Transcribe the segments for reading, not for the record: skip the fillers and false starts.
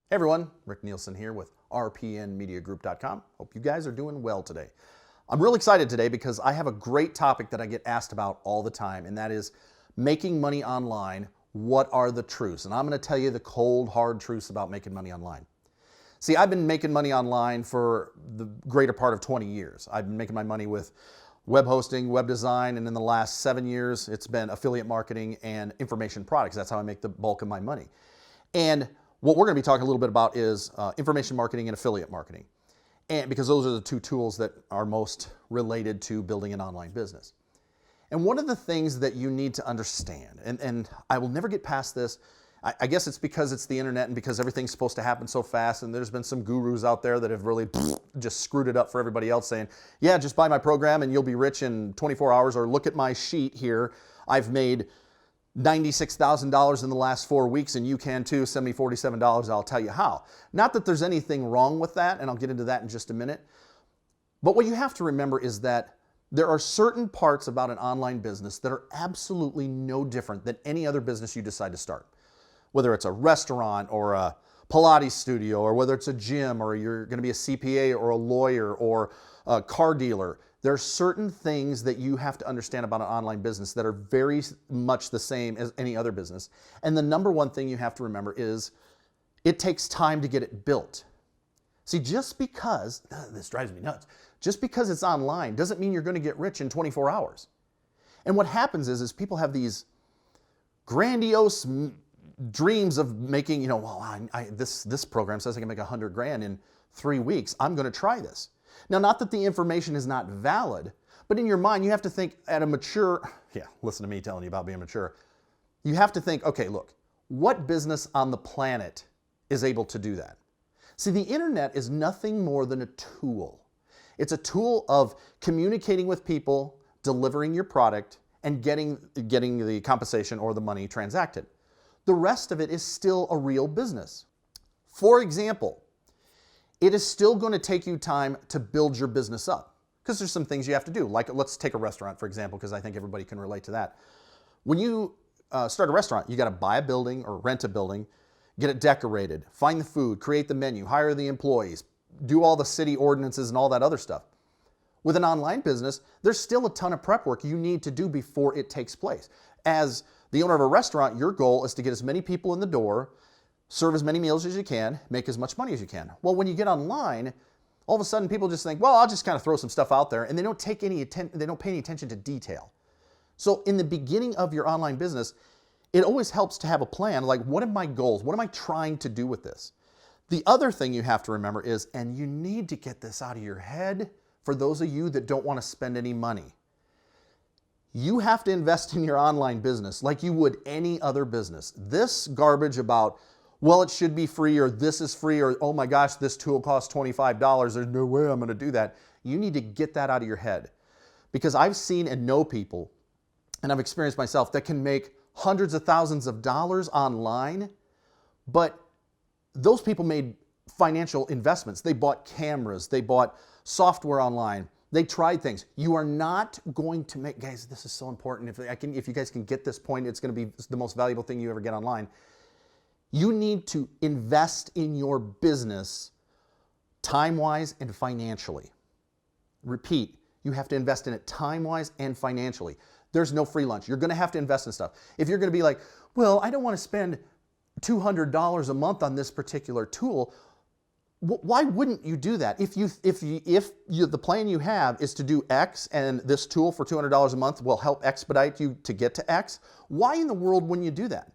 Hey everyone, Rick Nielsen here with rpnmediagroup.com. Hope you guys are doing well today. I'm real excited today because I have a great topic that I get asked about all the time, and that is making money online. What are the truths? And I'm going to tell you the cold, hard truths about making money online. See, I've been making money online for the greater part of 20 years. I've been making my money with web hosting, web design, and in the last 7 years, it's been affiliate marketing and information products. That's how I make the bulk of my money. And what we're going to be talking a little bit about is information marketing and affiliate marketing, and because those are the two tools that are most related to building an online business. And one of the things that you need to understand, and I will never get past this, I guess it's because it's the internet and because everything's supposed to happen so fast, and there's been some gurus out there that have really just screwed it up for everybody else saying, yeah, just buy my program and you'll be rich in 24 hours, or look at my sheet here, I've made $96,000 in the last 4 weeks and you can too, send me $47, I'll tell you how. Not that there's anything wrong with that, and I'll get into that in just a minute. But what you have to remember is that there are certain parts about an online business that are absolutely no different than any other business you decide to start. Whether it's a restaurant or a Pilates studio, or whether it's a gym, or you're going to be a CPA or a lawyer or a car dealer, there are certain things that you have to understand about an online business that are very much the same as any other business. And the number one thing you have to remember is it takes time to get it built. See, just because, this drives me nuts, just because it's online doesn't mean you're going to get rich in 24 hours. And what happens is people have these grandiose dreams of making, this program says I can make 100 grand in 3 weeks. I'm going to try this. Now, not that the information is not valid, but in your mind, you have to think at a mature, listen to me telling you about being mature. You have to think, okay, look, what business on the planet is able to do that? See, the internet is nothing more than a tool. It's a tool of communicating with people, delivering your product, and getting the compensation or the money transacted. The rest of it is still a real business. For example, it is still going to take you time to build your business up because there's some things you have to do. Like, let's take a restaurant, for example, because I think everybody can relate to that. When you start a restaurant, you got to buy a building or rent a building, get it decorated, find the food, create the menu, hire the employees, do all the city ordinances and all that other stuff. With an online business, there's still a ton of prep work you need to do before it takes place. As the owner of a restaurant, your goal is to get as many people in the door, serve as many meals as you can, make as much money as you can. Well, when you get online, all of a sudden people just think, well, I'll just kind of throw some stuff out there, and they don't pay any attention to detail. So in the beginning of your online business, it always helps to have a plan, like, what are my goals? What am I trying to do with this? The other thing you have to remember is, and you need to get this out of your head for those of you that don't want to spend any money, you have to invest in your online business like you would any other business. This garbage about, well, it should be free, or this is free, or oh my gosh, this tool costs $25. There's no way I'm going to do that. You need to get that out of your head, because I've seen and know people, and I've experienced myself, that can make hundreds of thousands of dollars online, but those people made financial investments. They bought cameras, they bought software online, they tried things. You are not going to make, guys, this is so important. If you guys can get this point, it's going to be the most valuable thing you ever get online. You need to invest in your business time-wise and financially. Repeat, you have to invest in it time-wise and financially. There's no free lunch. You're going to have to invest in stuff. If you're going to be like, well, I don't want to spend $200 a month on this particular tool, why wouldn't you do that? If the plan you have is to do X, and this tool for $200 a month will help expedite you to get to X, why in the world wouldn't you do that?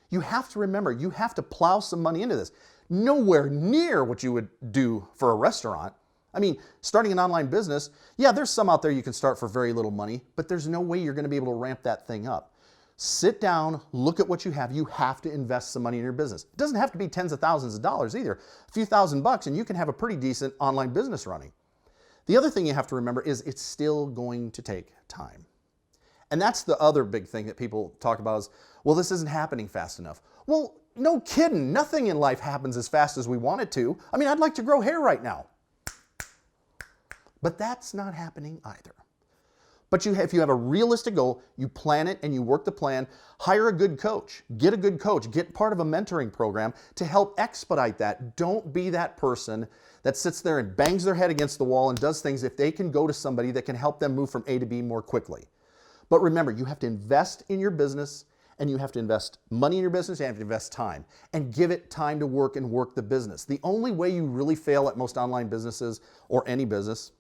You have to remember, you have to plow some money into this. Nowhere near what you would do for a restaurant. I mean, starting an online business, yeah, there's some out there you can start for very little money, but there's no way you're going to be able to ramp that thing up. Sit down, look at what you have. You have to invest some money in your business. It doesn't have to be tens of thousands of dollars either. A few $1,000 and you can have a pretty decent online business running. The other thing you have to remember is it's still going to take time. And that's the other big thing that people talk about is, well, this isn't happening fast enough. Well, no kidding. Nothing in life happens as fast as we want it to. I mean, I'd like to grow hair right now. But that's not happening either. But if you have a realistic goal, you plan it and you work the plan, hire a good coach, get part of a mentoring program to help expedite that. Don't be that person that sits there and bangs their head against the wall and does things if they can go to somebody that can help them move from A to B more quickly. But remember, you have to invest in your business, and you have to invest money in your business, and you have to invest time and give it time to work and work the business. The only way you really fail at most online businesses or any business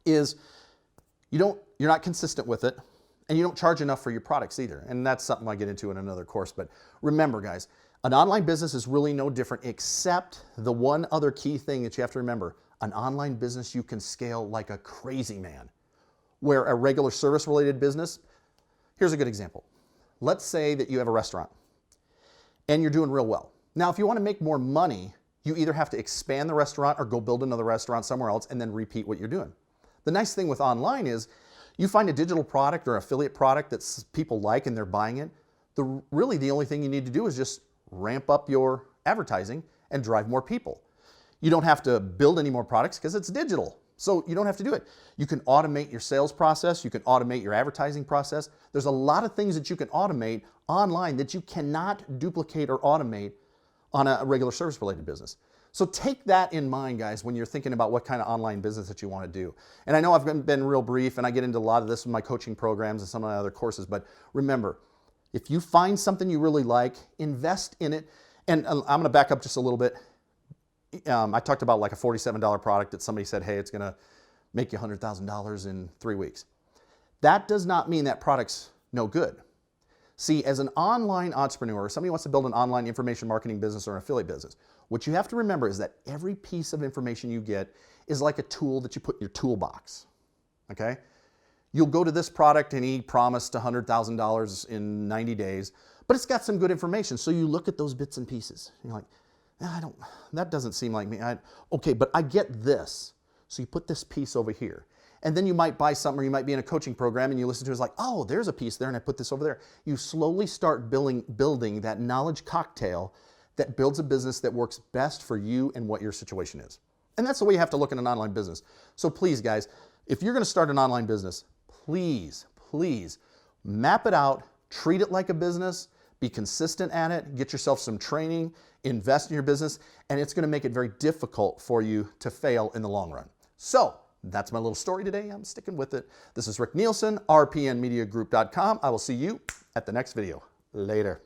is you're not consistent with it, and you don't charge enough for your products either. And that's something I get into in another course. But remember, guys, an online business is really no different, except the one other key thing that you have to remember. An online business you can scale like a crazy man. Where a regular service-related business, here's a good example. Let's say that you have a restaurant and you're doing real well. Now, if you want to make more money, you either have to expand the restaurant or go build another restaurant somewhere else and then repeat what you're doing. The nice thing with online is you find a digital product or affiliate product that people like and they're buying it. Really, the only thing you need to do is just ramp up your advertising and drive more people. You don't have to build any more products because it's digital. So you don't have to do it. You can automate your sales process. You can automate your advertising process. There's a lot of things that you can automate online that you cannot duplicate or automate on a regular service-related business. So take that in mind, guys, when you're thinking about what kind of online business that you want to do. And I know I've been real brief, and I get into a lot of this in my coaching programs and some of my other courses, but remember, if you find something you really like, invest in it. And I'm going to back up just a little bit. I talked about like a $47 product that somebody said, hey, it's going to make you $100,000 in 3 weeks. That does not mean that product's no good. See, as an online entrepreneur, somebody wants to build an online information marketing business or an affiliate business, what you have to remember is that every piece of information you get is like a tool that you put in your toolbox, okay? You'll go to this product and he promised $100,000 in 90 days, but it's got some good information. So you look at those bits and pieces. You're like, that doesn't seem like me. Okay, but I get this. So you put this piece over here. And then you might buy something, or you might be in a coaching program and you listen to it, it's like, oh, there's a piece there and I put this over there. You slowly start building that knowledge cocktail that builds a business that works best for you and what your situation is. And that's the way you have to look at an online business. So please, guys, if you're going to start an online business, please map it out, treat it like a business, be consistent at it, get yourself some training, invest in your business, and it's going to make it very difficult for you to fail in the long run. So that's my little story today. I'm sticking with it. This is Rick Nielsen, rpnmediagroup.com. I will see you at the next video. Later.